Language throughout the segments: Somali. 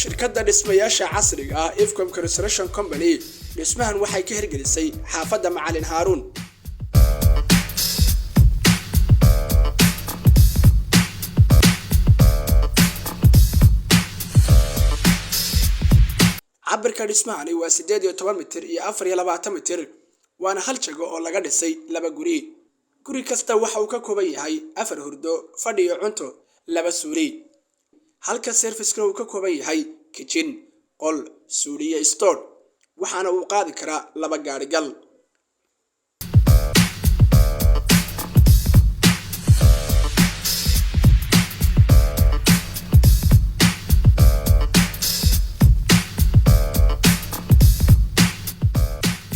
shirkadda dhismayaasha casriga ah Ifcom Construction Company dhismahan waxay ka hirgelisay xaafadda Macalin Haarun. cabirka dhismahani waa 18 mitir iyo 24 mitir waana hal jago oo laga dhisay laba guri. guri kasta waxa uu ka kooban yahay 4 hurdo, fadhi iyo cunto, laba suuli. halka service-ka uu ka kooban yahay kitchen, qol, suuli iyo store. waxaana uu qaadi karaa laba gaari gal.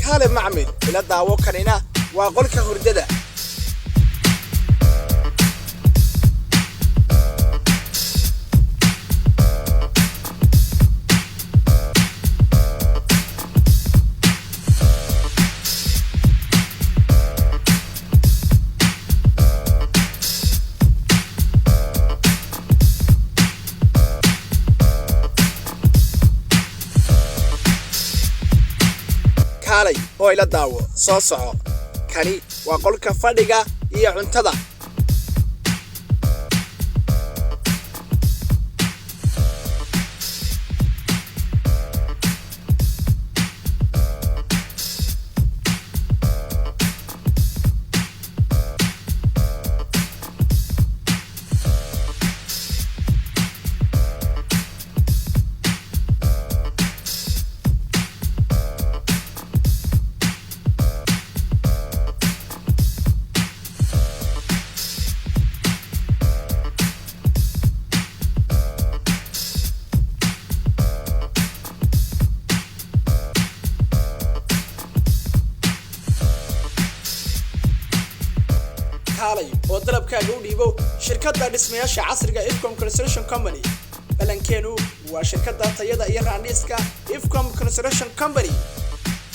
kale macmil ila daawo kanina waa qolka hurdada. kaalay oo ila daawo soo soco. kani waa qolka fadhiga iyo cuntada. kaalay oo dalabkaaga u dhiibo shirkadda dhismayaasha casriga Ifcom Construction Company. balankeenu waa shirkadda tayada iyo raaniska Ifcom Construction Company.